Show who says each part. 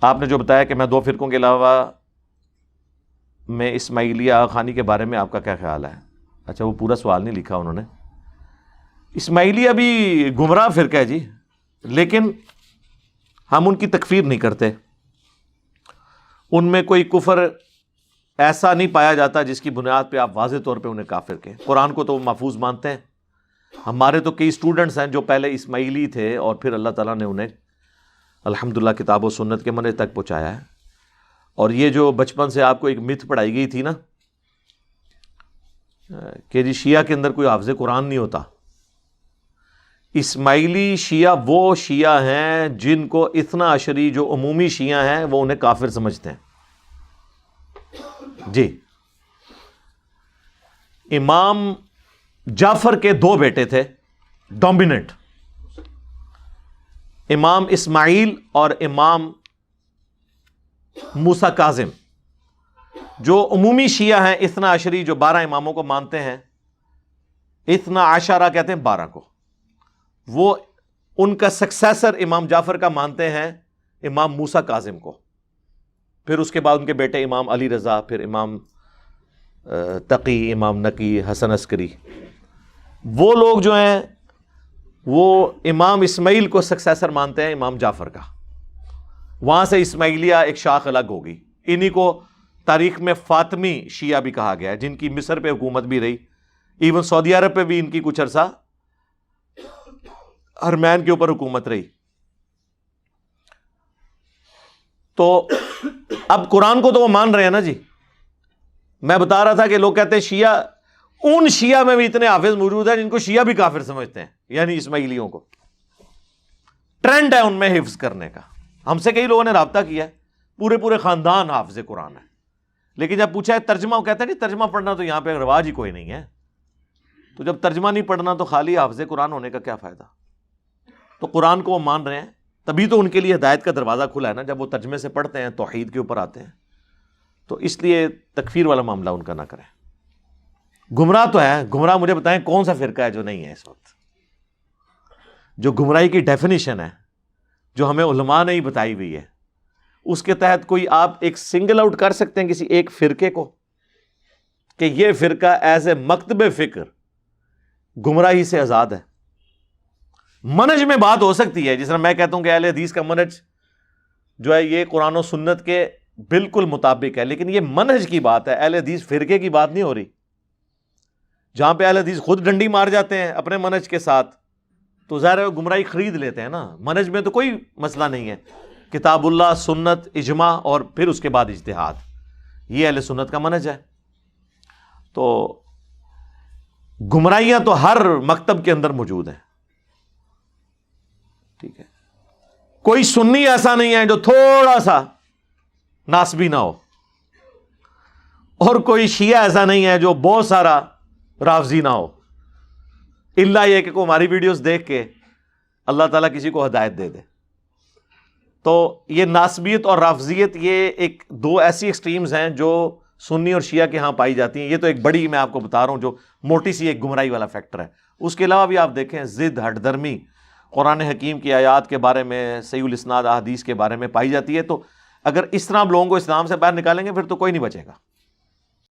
Speaker 1: آپ نے جو بتایا کہ میں دو فرقوں کے علاوہ میں اسماعیلیہ آغاخانی کے بارے میں آپ کا کیا خیال ہے؟ اچھا وہ پورا سوال نہیں لکھا انہوں نے. اسماعیلیہ بھی گمراہ فرقہ ہے جی، لیکن ہم ان کی تکفیر نہیں کرتے. ان میں کوئی کفر ایسا نہیں پایا جاتا جس کی بنیاد پہ آپ واضح طور پہ انہیں کافر کہیں. قرآن کو تو وہ محفوظ مانتے ہیں. ہمارے تو کئی اسٹوڈنٹس ہیں جو پہلے اسماعیلی تھے اور پھر اللہ تعالیٰ نے انہیں الحمدللہ کتاب و سنت کے منہج تک پہنچایا ہے. اور یہ جو بچپن سے آپ کو ایک متھ پڑھائی گئی تھی نا کہ جی شیعہ کے اندر کوئی حافظ قرآن نہیں ہوتا، اسماعیلی شیعہ وہ شیعہ ہیں جن کو اثنا عشری جو عمومی شیعہ ہیں وہ انہیں کافر سمجھتے ہیں. جی امام جعفر کے دو بیٹے تھے ڈومیننٹ، امام اسماعیل اور امام موسیٰ کاظم. جو عمومی شیعہ ہیں اثنا عشری جو 12 اماموں کو مانتے ہیں، اثنا عشرہ کہتے ہیں 12 کو، وہ ان کا سکسیسر امام جعفر کا مانتے ہیں امام موسیٰ کاظم کو. پھر اس کے بعد ان کے بیٹے امام علی رضا، پھر امام تقی، امام نقی، حسن عسکری. وہ لوگ جو ہیں وہ امام اسماعیل کو سکسیسر مانتے ہیں امام جعفر کا. وہاں سے اسماعیلیہ ایک شاخ الگ ہوگی. انہی کو تاریخ میں فاطمی شیعہ بھی کہا گیا ہے، جن کی مصر پہ حکومت بھی رہی، ایون سعودی عرب پہ بھی ان کی کچھ عرصہ حرمین کے اوپر حکومت رہی. تو اب قرآن کو تو وہ مان رہے ہیں نا جی. میں بتا رہا تھا کہ لوگ کہتے ہیں شیعہ، ان شیعہ میں بھی اتنے حافظ موجود ہیں جن کو شیعہ بھی کافر سمجھتے ہیں، یعنی اسماعیلیوں کو. ٹرینڈ ہے ان میں حفظ کرنے کا. ہم سے کئی لوگوں نے رابطہ کیا ہے، پورے خاندان حافظ قرآن ہے، لیکن جب پوچھا ہے ترجمہ، وہ کہتے ہیں نہیں ترجمہ پڑھنا تو یہاں پہ رواج ہی کوئی نہیں ہے. تو جب ترجمہ نہیں پڑھنا تو خالی حافظ قرآن ہونے کا کیا فائدہ؟ تو قرآن کو وہ مان رہے ہیں، تبھی تو ان کے لیے ہدایت کا دروازہ کھلا ہے نا. جب وہ ترجمے سے پڑھتے ہیں توحید کے اوپر آتے ہیں، تو اس لیے تکفیر والا معاملہ ان کا نہ کریں. گمراہ تو ہے. گمراہ مجھے بتائیں کون سا فرقہ ہے جو نہیں ہے اس وقت؟ جو گمراہی کی ڈیفینیشن ہے جو ہمیں علماء نے ہی بتائی ہوئی ہے، اس کے تحت کوئی آپ ایک سنگل آؤٹ کر سکتے ہیں کسی ایک فرقے کو کہ یہ فرقہ ایز اے مکتب فکر گمراہی سے آزاد ہے؟ منہج میں بات ہو سکتی ہے، جس طرح میں کہتا ہوں کہ اہل حدیث کا منہج جو ہے یہ قرآن و سنت کے بالکل مطابق ہے، لیکن یہ منہج کی بات ہے، اہل حدیث فرقے کی بات نہیں ہو رہی. جہاں پہ اہل حدیث خود ڈنڈی مار جاتے ہیں اپنے منہج کے ساتھ تو ظاہر ہے وہ گمراہی خرید لیتے ہیں نا. منہج میں تو کوئی مسئلہ نہیں ہے، کتاب اللہ، سنت، اجماع اور پھر اس کے بعد اجتہاد، یہ اہل سنت کا منہج ہے. تو گمراہیاں تو ہر مکتب کے اندر موجود ہیں. ٹھیک ہے، کوئی سنی ایسا نہیں ہے جو تھوڑا سا ناسبی نہ ہو، اور کوئی شیعہ ایسا نہیں ہے جو بہت سارا رافضی نہ ہو، الا یہ کہ ہماری ویڈیوز دیکھ کے اللہ تعالیٰ کسی کو ہدایت دے دے. تو یہ ناسبیت اور رافضیت یہ ایک دو ایسی ایکسٹریمز ہیں جو سنی اور شیعہ کے ہاں پائی جاتی ہیں. یہ تو ایک بڑی میں آپ کو بتا رہا ہوں جو موٹی سی ایک گمراہی والا فیکٹر ہے. اس کے علاوہ بھی آپ دیکھیں ضد، ہٹ درمی قرآن حکیم کی آیات کے بارے میں، صحیح الاسناد احادیث کے بارے میں پائی جاتی ہے. تو اگر اس طرح آپ لوگوں کو اسلام سے باہر نکالیں گے پھر تو کوئی نہیں بچے گا.